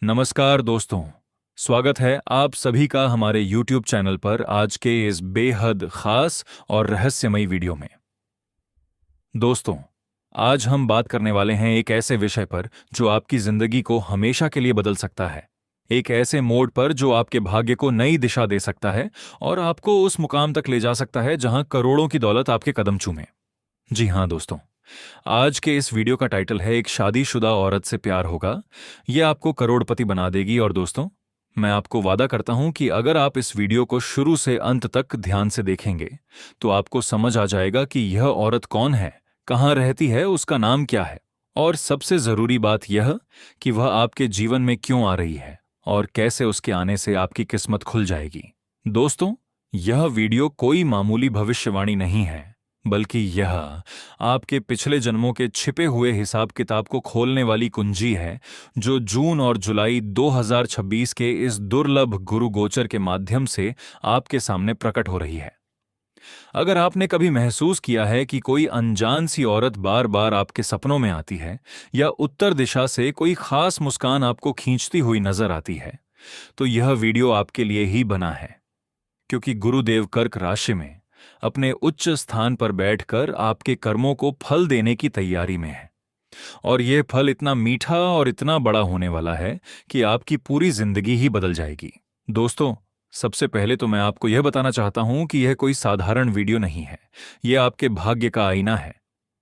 नमस्कार दोस्तों। स्वागत है आप सभी का हमारे YouTube चैनल पर आज के इस बेहद खास और रहस्यमयी वीडियो में। दोस्तों, आज हम बात करने वाले हैं एक ऐसे विषय पर जो आपकी जिंदगी को हमेशा के लिए बदल सकता है। एक ऐसे मोड़ पर जो आपके भाग्य को नई दिशा दे सकता है और आपको उस मुकाम तक ले जा सकता है जहां करोड़ों की दौलत आपके कदम चूमे। जी हां दोस्तों, आज के इस वीडियो का टाइटल है एक शादीशुदा औरत से प्यार होगा, यह आपको करोड़पति बना देगी। और दोस्तों, मैं आपको वादा करता हूं कि अगर आप इस वीडियो को शुरू से अंत तक ध्यान से देखेंगे तो आपको समझ आ जाएगा कि यह औरत कौन है, कहां रहती है, उसका नाम क्या है और सबसे जरूरी बात यह कि वह आपके जीवन में क्यों आ रही है और कैसे उसके आने से आपकी किस्मत खुल जाएगी। दोस्तों, यह वीडियो कोई मामूली भविष्यवाणी नहीं है, बल्कि यह आपके पिछले जन्मों के छिपे हुए हिसाब किताब को खोलने वाली कुंजी है जो जून और जुलाई 2026 के इस दुर्लभ गुरु गोचर के माध्यम से आपके सामने प्रकट हो रही है। अगर आपने कभी महसूस किया है कि कोई अनजान सी औरत बार बार आपके सपनों में आती है या उत्तर दिशा से कोई खास मुस्कान आपको खींचती हुई नजर आती है, तो यह वीडियो आपके लिए ही बना है। क्योंकि गुरुदेव कर्क राशि में अपने उच्च स्थान पर बैठकर आपके कर्मों को फल देने की तैयारी में है। और यह फल इतना मीठा और इतना बड़ा होने वाला है कि आपकी पूरी जिंदगी ही बदल जाएगी। दोस्तों, सबसे पहले तो मैं आपको यह बताना चाहता हूं कि यह कोई साधारण वीडियो नहीं है। यह आपके भाग्य का आईना है,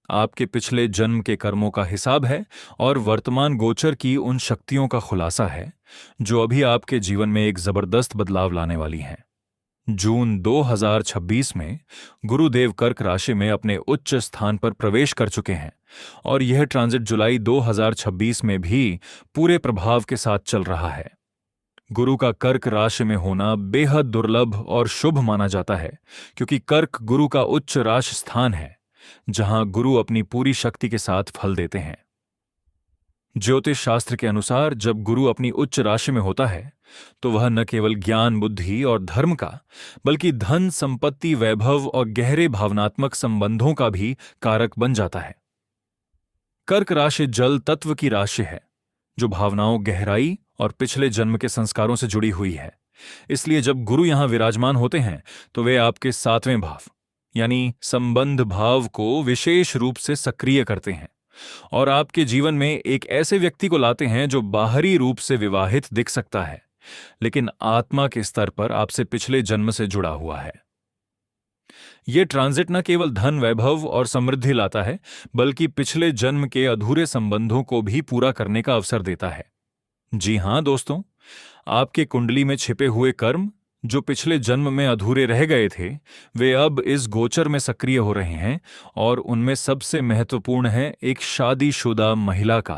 आपके पिछले जन्म के कर्मों का हिसाब है और वर्तमान गोचर की उन शक्तियों का खुलासा है जो अभी आपके जीवन में एक जबरदस्त बदलाव लाने वाली हैं। जून 2026 में गुरुदेव कर्क राशि में अपने उच्च स्थान पर प्रवेश कर चुके हैं और यह ट्रांजिट जुलाई 2026 में भी पूरे प्रभाव के साथ चल रहा है। गुरु का कर्क राशि में होना बेहद दुर्लभ और शुभ माना जाता है, क्योंकि कर्क गुरु का उच्च राशि स्थान है जहां गुरु अपनी पूरी शक्ति के साथ फल देते हैं। ज्योतिष शास्त्र के अनुसार जब गुरु अपनी उच्च राशि में होता है तो वह न केवल ज्ञान, बुद्धि और धर्म का, बल्कि धन, संपत्ति, वैभव और गहरे भावनात्मक संबंधों का भी कारक बन जाता है। कर्क राशि जल तत्व की राशि है जो भावनाओं, गहराई और पिछले जन्म के संस्कारों से जुड़ी हुई है। इसलिए जब गुरु यहां विराजमान होते हैं तो वे आपके 7वें भाव यानी संबंध भाव को विशेष रूप से सक्रिय करते हैं और आपके जीवन में एक ऐसे व्यक्ति को लाते हैं जो बाहरी रूप से विवाहित दिख सकता है, लेकिन आत्मा के स्तर पर आपसे पिछले जन्म से जुड़ा हुआ है। यह ट्रांजिट न केवल धन, वैभव और समृद्धि लाता है, बल्कि पिछले जन्म के अधूरे संबंधों को भी पूरा करने का अवसर देता है। जी हां दोस्तों, आपके कुंडली में छिपे हुए कर्म जो पिछले जन्म में अधूरे रह गए थे, वे अब इस गोचर में सक्रिय हो रहे हैं और उनमें सबसे महत्वपूर्ण है एक शादीशुदा महिला का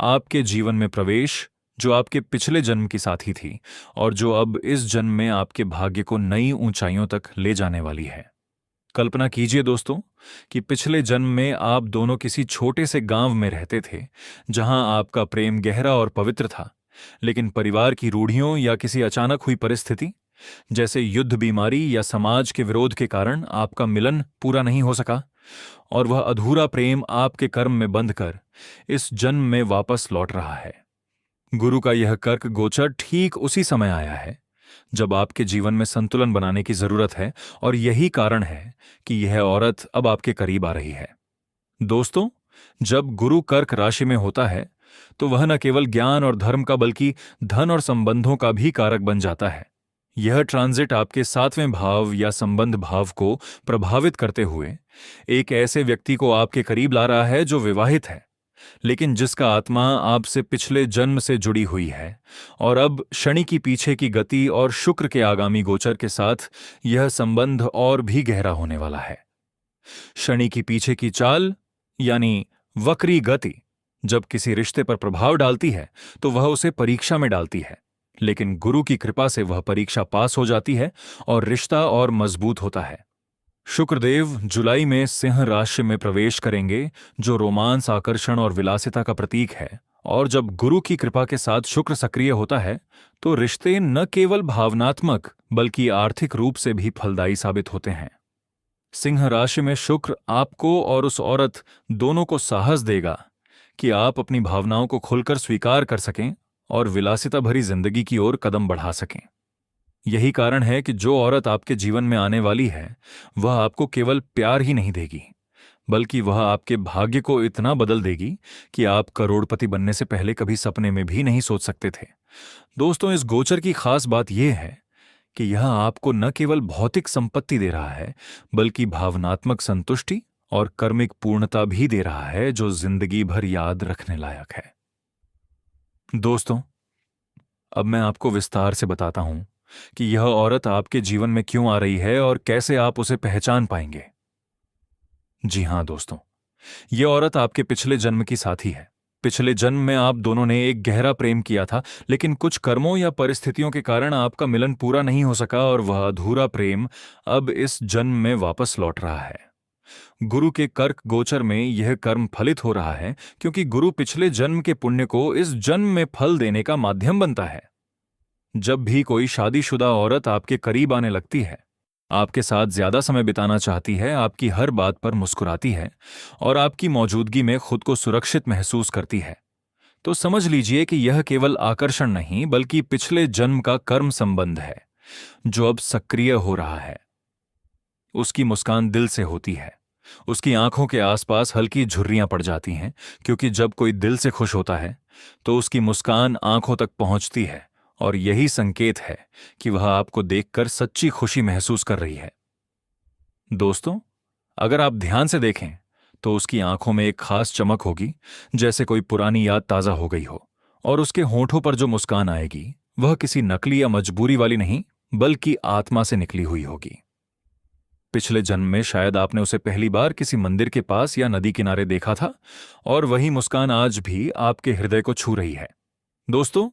आपके जीवन में प्रवेश, जो आपके पिछले जन्म की साथी थी और जो अब इस जन्म में आपके भाग्य को नई ऊंचाइयों तक ले जाने वाली है। कल्पना कीजिए दोस्तों कि पिछले जन्म में आप दोनों किसी छोटे से गांव में रहते थे जहां आपका प्रेम गहरा और पवित्र था, लेकिन परिवार की रूढ़ियों या किसी अचानक हुई परिस्थिति जैसे युद्ध, बीमारी या समाज के विरोध के कारण आपका मिलन पूरा नहीं हो सका और वह अधूरा प्रेम आपके कर्म में बंध कर इस जन्म में वापस लौट रहा है। गुरु का यह कर्क गोचर ठीक उसी समय आया है जब आपके जीवन में संतुलन बनाने की जरूरत है और यही कारण है कि यह औरत अब आपके करीब आ रही है। दोस्तों, जब गुरु कर्क राशि में होता है तो वह न केवल ज्ञान और धर्म का, बल्कि धन और संबंधों का भी कारक बन जाता है। यह ट्रांजिट आपके 7वें भाव या संबंध भाव को प्रभावित करते हुए एक ऐसे व्यक्ति को आपके करीब ला रहा है जो विवाहित है, लेकिन जिसका आत्मा आपसे पिछले जन्म से जुड़ी हुई है और अब शनि की पीछे की गति और शुक्र के आगामी गोचर के साथ यह संबंध और भी गहरा होने वाला है। शनि की पीछे की चाल यानी वक्री गति जब किसी रिश्ते पर प्रभाव डालती है तो वह उसे परीक्षा में डालती है, लेकिन गुरु की कृपा से वह परीक्षा पास हो जाती है और रिश्ता और मजबूत होता है। शुक्रदेव जुलाई में सिंह राशि में प्रवेश करेंगे, जो रोमांस, आकर्षण और विलासिता का प्रतीक है। और जब गुरु की कृपा के साथ शुक्र सक्रिय होता है तो रिश्ते न केवल भावनात्मक बल्कि आर्थिक रूप से भी फलदायी साबित होते हैं। सिंह राशि में शुक्र आपको और उस औरत दोनों को साहस देगा कि आप अपनी भावनाओं को खुलकर स्वीकार कर सकें और विलासिता भरी जिंदगी की ओर कदम बढ़ा सकें। यही कारण है कि जो औरत आपके जीवन में आने वाली है वह आपको केवल प्यार ही नहीं देगी, बल्कि वह आपके भाग्य को इतना बदल देगी कि आप करोड़पति बनने से पहले कभी सपने में भी नहीं सोच सकते थे। दोस्तों, इस गोचर की खास बात यह है कि यह आपको न केवल भौतिक संपत्ति दे रहा है, बल्कि भावनात्मक संतुष्टि और कर्मिक पूर्णता भी दे रहा है, जो जिंदगी भर याद रखने लायक है। दोस्तों, अब मैं आपको विस्तार से बताता हूं कि यह औरत आपके जीवन में क्यों आ रही है और कैसे आप उसे पहचान पाएंगे। जी हां दोस्तों, यह औरत आपके पिछले जन्म की साथी है। पिछले जन्म में आप दोनों ने एक गहरा प्रेम किया था, लेकिन कुछ कर्मों या परिस्थितियों के कारण आपका मिलन पूरा नहीं हो सका और वह अधूरा प्रेम अब इस जन्म में वापस लौट रहा है। गुरु के कर्क गोचर में यह कर्म फलित हो रहा है, क्योंकि गुरु पिछले जन्म के पुण्य को इस जन्म में फल देने का माध्यम बनता है। जब भी कोई शादीशुदा औरत आपके करीब आने लगती है, आपके साथ ज्यादा समय बिताना चाहती है, आपकी हर बात पर मुस्कुराती है और आपकी मौजूदगी में खुद को सुरक्षित महसूस करती है, तो समझ लीजिए कि यह केवल आकर्षण नहीं, बल्कि पिछले जन्म का कर्म संबंध है जो अब सक्रिय हो रहा है। उसकी मुस्कान दिल से होती है। उसकी आंखों के आसपास हल्की झुर्रियां पड़ जाती हैं, क्योंकि जब कोई दिल से खुश होता है तो उसकी मुस्कान आंखों तक पहुंचती है, और यही संकेत है कि वह आपको देखकर सच्ची खुशी महसूस कर रही है। दोस्तों, अगर आप ध्यान से देखें तो उसकी आंखों में एक खास चमक होगी, जैसे कोई पुरानी याद ताजा हो गई हो, और उसके होंठों पर जो मुस्कान आएगी वह किसी नकली या मजबूरी वाली नहीं, बल्कि आत्मा से निकली हुई होगी। पिछले जन्म में शायद आपने उसे पहली बार किसी मंदिर के पास या नदी किनारे देखा था, और वही मुस्कान आज भी आपके हृदय को छू रही है। दोस्तों,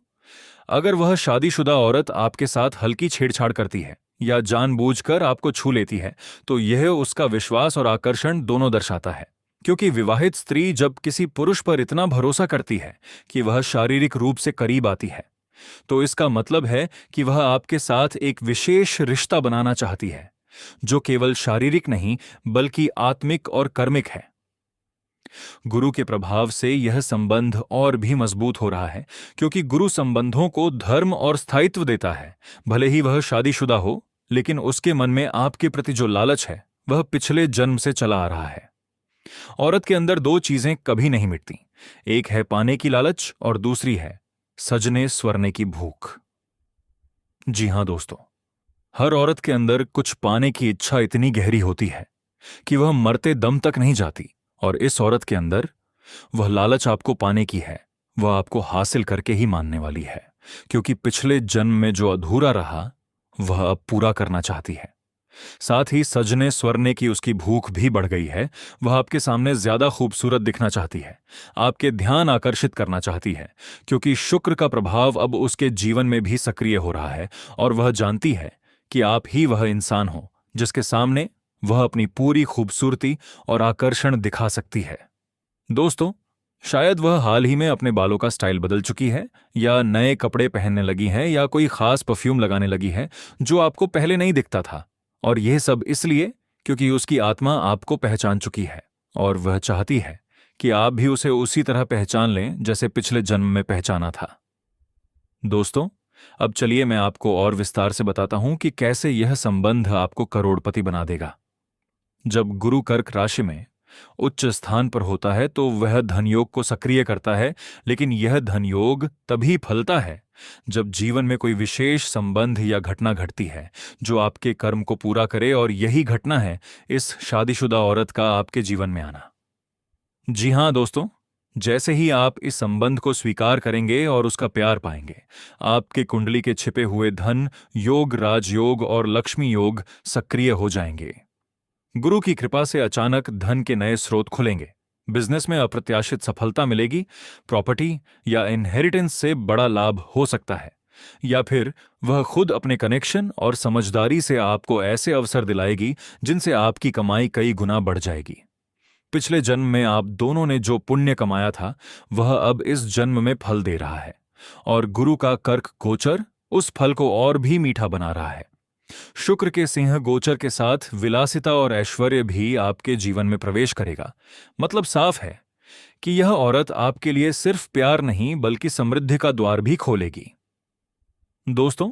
अगर वह शादीशुदा औरत आपके साथ हल्की छेड़छाड़ करती है या जानबूझकर आपको छू लेती है, तो यह उसका विश्वास और आकर्षण दोनों दर्शाता है। क्योंकि विवाहित स्त्री जब किसी पुरुष पर इतना भरोसा करती है कि वह शारीरिक रूप से करीब आती है, तो इसका मतलब है कि वह आपके साथ एक विशेष रिश्ता बनाना चाहती है, जो केवल शारीरिक नहीं बल्कि आत्मिक और कर्मिक है। गुरु के प्रभाव से यह संबंध और भी मजबूत हो रहा है, क्योंकि गुरु संबंधों को धर्म और स्थायित्व देता है। भले ही वह शादीशुदा हो, लेकिन उसके मन में आपके प्रति जो लालच है वह पिछले जन्म से चला आ रहा है। औरत के अंदर दो चीजें कभी नहीं मिटती, एक है पाने की लालच और दूसरी है सजने स्वरने की भूख। जी हां दोस्तों, हर औरत के अंदर कुछ पाने की इच्छा इतनी गहरी होती है कि वह मरते दम तक नहीं जाती, और इस औरत के अंदर वह लालच आपको पाने की है, वह आपको हासिल करके ही मानने वाली है, क्योंकि पिछले जन्म में जो अधूरा रहा वह अब पूरा करना चाहती है। साथ ही सजने स्वरने की उसकी भूख भी बढ़ गई है। वह आपके सामने ज्यादा खूबसूरत दिखना चाहती है, आपके ध्यान आकर्षित करना चाहती है, क्योंकि शुक्र का प्रभाव अब उसके जीवन में भी सक्रिय हो रहा है, और वह जानती है कि आप ही वह इंसान हो जिसके सामने वह अपनी पूरी खूबसूरती और आकर्षण दिखा सकती है। दोस्तों, शायद वह हाल ही में अपने बालों का स्टाइल बदल चुकी है, या नए कपड़े पहनने लगी है, या कोई खास परफ्यूम लगाने लगी है जो आपको पहले नहीं दिखता था, और यह सब इसलिए क्योंकि उसकी आत्मा आपको पहचान चुकी है, और वह चाहती है कि आप भी उसे उसी तरह पहचान लें जैसे पिछले जन्म में पहचाना था। दोस्तों, अब चलिए मैं आपको और विस्तार से बताता हूं कि कैसे यह संबंध आपको करोड़पति बना देगा। जब गुरु कर्क राशि में उच्च स्थान पर होता है तो वह धनयोग को सक्रिय करता है, लेकिन यह धनयोग तभी फलता है जब जीवन में कोई विशेष संबंध या घटना घटती है जो आपके कर्म को पूरा करे, और यही घटना है इस शादीशुदा औरत का आपके जीवन में आना। जी हां दोस्तों, जैसे ही आप इस संबंध को स्वीकार करेंगे और उसका प्यार पाएंगे, आपके कुंडली के छिपे हुए धन योग, राजयोग और लक्ष्मी योग सक्रिय हो जाएंगे। गुरु की कृपा से अचानक धन के नए स्रोत खुलेंगे, बिजनेस में अप्रत्याशित सफलता मिलेगी, प्रॉपर्टी या इनहेरिटेंस से बड़ा लाभ हो सकता है, या फिर वह खुद अपने कनेक्शन और समझदारी से आपको ऐसे अवसर दिलाएगी जिनसे आपकी कमाई कई गुना बढ़ जाएगी। पिछले जन्म में आप दोनों ने जो पुण्य कमाया था वह अब इस जन्म में फल दे रहा है, और गुरु का कर्क गोचर उस फल को और भी मीठा बना रहा है। शुक्र के सिंह गोचर के साथ विलासिता और ऐश्वर्य भी आपके जीवन में प्रवेश करेगा। मतलब साफ है कि यह औरत आपके लिए सिर्फ प्यार नहीं बल्कि समृद्धि का द्वार भी खोलेगी। दोस्तों,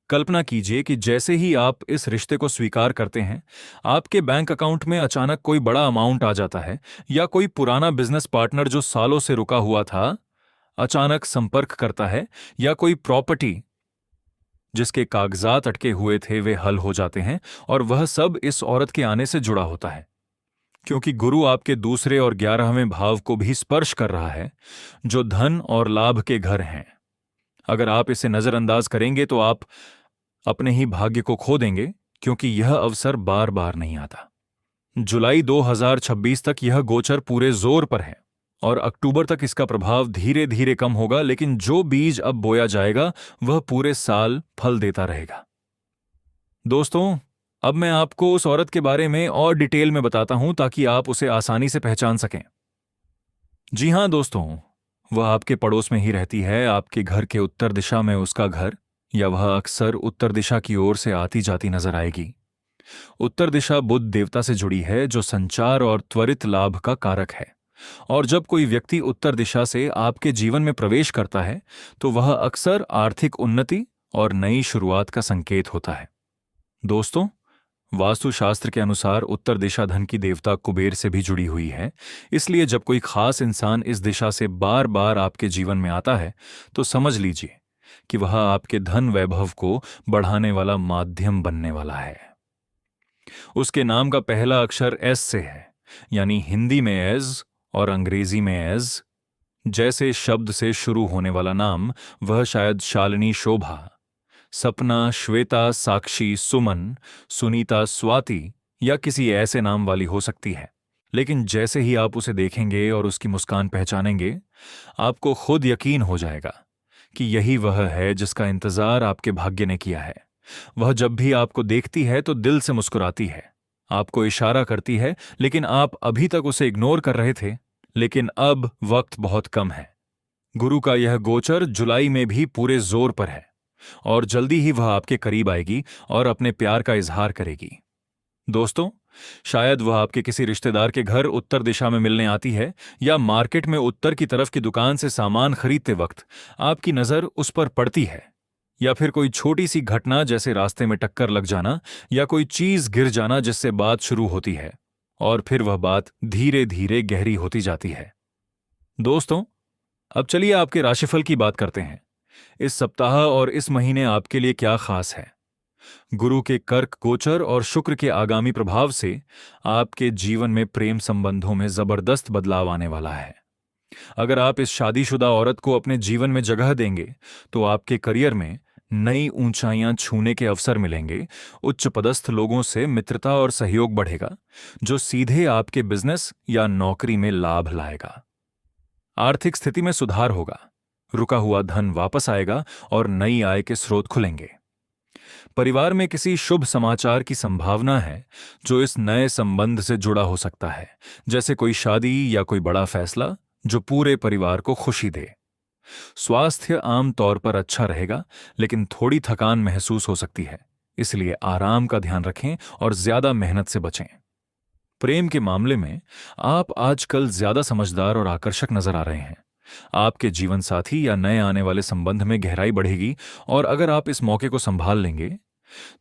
कल्पना कीजिए कि जैसे ही आप इस रिश्ते को स्वीकार करते हैं, आपके बैंक अकाउंट में अचानक कोई बड़ा अमाउंट आ जाता है, या कोई पुराना बिजनेस पार्टनर जो सालों से रुका हुआ था अचानक संपर्क करता है, या कोई प्रॉपर्टी जिसके कागजात अटके हुए थे वे हल हो जाते हैं, और वह सब इस औरत के आने से जुड़ा होता है। क्योंकि गुरु आपके दूसरे और 11वें भाव को भी स्पर्श कर रहा है, जो धन और लाभ के घर हैं। अगर आप इसे नजरअंदाज करेंगे तो आप अपने ही भाग्य को खो देंगे, क्योंकि यह अवसर बार बार नहीं आता। जुलाई 2026 तक यह गोचर पूरे जोर पर है, और अक्टूबर तक इसका प्रभाव धीरे धीरे कम होगा, लेकिन जो बीज अब बोया जाएगा वह पूरे साल फल देता रहेगा। दोस्तों, अब मैं आपको उस औरत के बारे में और डिटेल में बताता हूं ताकि आप उसे आसानी से पहचान सकें। जी हां दोस्तों, वह आपके पड़ोस में ही रहती है, आपके घर के उत्तर दिशा में उसका घर, या वह अक्सर उत्तर दिशा की ओर से आती जाती नजर आएगी। उत्तर दिशा बुध देवता से जुड़ी है, जो संचार और त्वरित लाभ का कारक है। और जब कोई व्यक्ति उत्तर दिशा से आपके जीवन में प्रवेश करता है तो वह अक्सर आर्थिक उन्नति और नई शुरुआत का संकेत होता है। दोस्तों, वास्तुशास्त्र के अनुसार उत्तर दिशा धन की देवता कुबेर से भी जुड़ी हुई है, इसलिए जब कोई खास इंसान इस दिशा से बार बार आपके जीवन में आता है तो समझ लीजिए कि वह आपके धन वैभव को बढ़ाने वाला माध्यम बनने वाला है। उसके नाम का पहला अक्षर एस से है, यानी हिंदी में एज और अंग्रेजी में एज जैसे शब्द से शुरू होने वाला नाम। वह शायद शालिनी, शोभा, सपना, श्वेता, साक्षी, सुमन, सुनीता, स्वाति या किसी ऐसे नाम वाली हो सकती है, लेकिन जैसे ही आप उसे देखेंगे और उसकी मुस्कान पहचानेंगे, आपको खुद यकीन हो जाएगा कि यही वह है जिसका इंतजार आपके भाग्य ने किया है। वह जब भी आपको देखती है तो दिल से मुस्कुराती है, आपको इशारा करती है, लेकिन आप अभी तक उसे इग्नोर कर रहे थे। लेकिन अब वक्त बहुत कम है। गुरु का यह गोचर जुलाई में भी पूरे जोर पर है, और जल्दी ही वह आपके करीब आएगी और अपने प्यार का इजहार करेगी। दोस्तों, शायद वह आपके किसी रिश्तेदार के घर उत्तर दिशा में मिलने आती है, या मार्केट में उत्तर की तरफ की दुकान से सामान खरीदते वक्त आपकी नजर उस पर पड़ती है, या फिर कोई छोटी सी घटना जैसे रास्ते में टक्कर लग जाना या कोई चीज गिर जाना जिससे बात शुरू होती है और फिर वह बात धीरे धीरे गहरी होती जाती है। दोस्तों, अब चलिए आपके राशिफल की बात करते हैं। इस सप्ताह और इस महीने आपके लिए क्या खास है? गुरु के कर्क गोचर और शुक्र के आगामी प्रभाव से आपके जीवन में प्रेम संबंधों में जबरदस्त बदलाव आने वाला है। अगर आप इस शादीशुदा औरत को अपने जीवन में जगह देंगे तो आपके करियर में नई ऊंचाइयां छूने के अवसर मिलेंगे। उच्च पदस्थ लोगों से मित्रता और सहयोग बढ़ेगा, जो सीधे आपके बिजनेस या नौकरी में लाभ लाएगा। आर्थिक स्थिति में सुधार होगा, रुका हुआ धन वापस आएगा और नई आय के स्रोत खुलेंगे। परिवार में किसी शुभ समाचार की संभावना है, जो इस नए संबंध से जुड़ा हो सकता है, जैसे कोई शादी या कोई बड़ा फैसला जो पूरे परिवार को खुशी दे। स्वास्थ्य आम तौर पर अच्छा रहेगा, लेकिन थोड़ी थकान महसूस हो सकती है, इसलिए आराम का ध्यान रखें और ज्यादा मेहनत से बचें। प्रेम के मामले में आप आजकल ज्यादा समझदार और आकर्षक नजर आ रहे हैं। आपके जीवन साथी या नए आने वाले संबंध में गहराई बढ़ेगी, और अगर आप इस मौके को संभाल लेंगे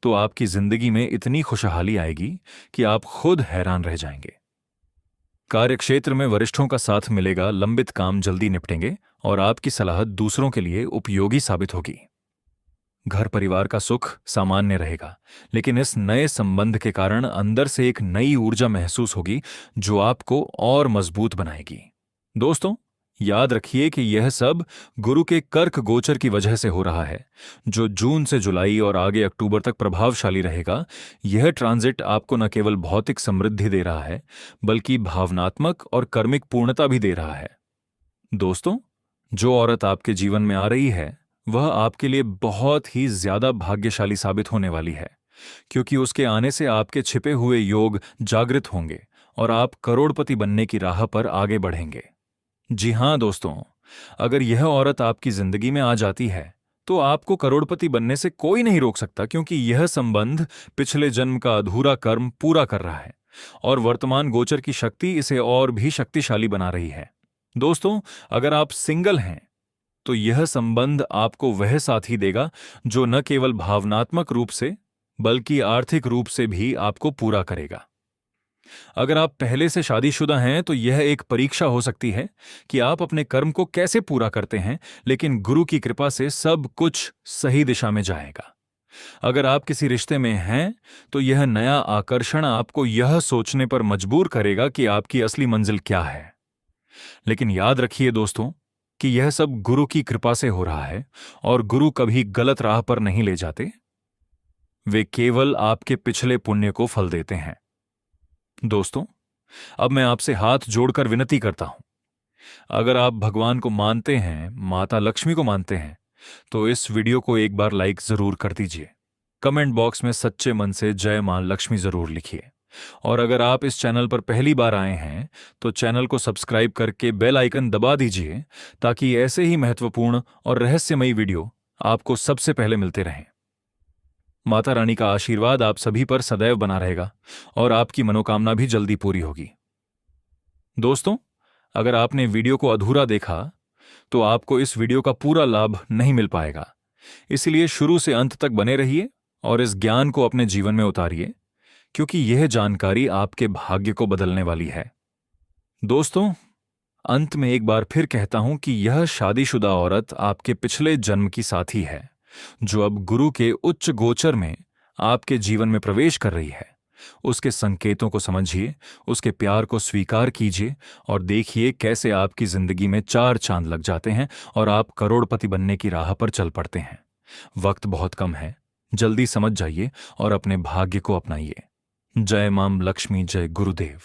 तो आपकी जिंदगी में इतनी खुशहाली आएगी कि आप खुद हैरान रह जाएंगे। कार्यक्षेत्र में वरिष्ठों का साथ मिलेगा, लंबित काम जल्दी निपटेंगे और आपकी सलाह दूसरों के लिए उपयोगी साबित होगी। घर परिवार का सुख सामान्य रहेगा, लेकिन इस नए संबंध के कारण अंदर से एक नई ऊर्जा महसूस होगी जो आपको और मजबूत बनाएगी। दोस्तों, याद रखिए कि यह सब गुरु के कर्क गोचर की वजह से हो रहा है, जो जून से जुलाई और आगे अक्टूबर तक प्रभावशाली रहेगा। यह ट्रांजिट आपको न केवल भौतिक समृद्धि दे रहा है, बल्कि भावनात्मक और कर्मिक पूर्णता भी दे रहा है। दोस्तों, जो औरत आपके जीवन में आ रही है वह आपके लिए बहुत ही ज्यादा भाग्यशाली साबित होने वाली है, क्योंकि उसके आने से आपके छिपे हुए योग जागृत होंगे और आप करोड़पति बनने की राह पर आगे बढ़ेंगे। जी हां दोस्तों, अगर यह औरत आपकी जिंदगी में आ जाती है तो आपको करोड़पति बनने से कोई नहीं रोक सकता, क्योंकि यह संबंध पिछले जन्म का अधूरा कर्म पूरा कर रहा है और वर्तमान गोचर की शक्ति इसे और भी शक्तिशाली बना रही है। दोस्तों, अगर आप सिंगल हैं तो यह संबंध आपको वह साथी देगा जो न केवल भावनात्मक रूप से बल्कि आर्थिक रूप से भी आपको पूरा करेगा। अगर आप पहले से शादीशुदा हैं तो यह एक परीक्षा हो सकती है कि आप अपने कर्म को कैसे पूरा करते हैं, लेकिन गुरु की कृपा से सब कुछ सही दिशा में जाएगा। अगर आप किसी रिश्ते में हैं तो यह नया आकर्षण आपको यह सोचने पर मजबूर करेगा कि आपकी असली मंजिल क्या है। लेकिन याद रखिए दोस्तों कि यह सब गुरु की कृपा से हो रहा है और गुरु कभी गलत राह पर नहीं ले जाते। वे केवल आपके पिछले पुण्य को फल देते हैं। दोस्तों, अब मैं आपसे हाथ जोड़कर विनती करता हूं, अगर आप भगवान को मानते हैं, माता लक्ष्मी को मानते हैं, तो इस वीडियो को एक बार लाइक जरूर कर दीजिए। कमेंट बॉक्स में सच्चे मन से जय मां लक्ष्मी जरूर लिखिए। और अगर आप इस चैनल पर पहली बार आए हैं तो चैनल को सब्सक्राइब करके बेल आइकन दबा दीजिए ताकि ऐसे ही महत्वपूर्ण और रहस्यमयी वीडियो आपको सबसे पहले मिलते रहें। माता रानी का आशीर्वाद आप सभी पर सदैव बना रहेगा और आपकी मनोकामना भी जल्दी पूरी होगी। दोस्तों, अगर आपने वीडियो को अधूरा देखा तो आपको इस वीडियो का पूरा लाभ नहीं मिल पाएगा। इसलिए शुरू से अंत तक बने रहिए और इस ज्ञान को अपने जीवन में उतारिए, क्योंकि यह जानकारी आपके भाग्य को बदलने वाली है। दोस्तों, अंत में एक बार फिर कहता हूं कि यह शादीशुदा औरत आपके पिछले जन्म की साथी है, जो अब गुरु के उच्च गोचर में आपके जीवन में प्रवेश कर रही है। उसके संकेतों को समझिए, उसके प्यार को स्वीकार कीजिए और देखिए कैसे आपकी जिंदगी में 4 चांद लग जाते हैं और आप करोड़पति बनने की राह पर चल पड़ते हैं। वक्त बहुत कम है, जल्दी समझ जाइए और अपने भाग्य को अपनाइए। जय मां लक्ष्मी, जय गुरुदेव।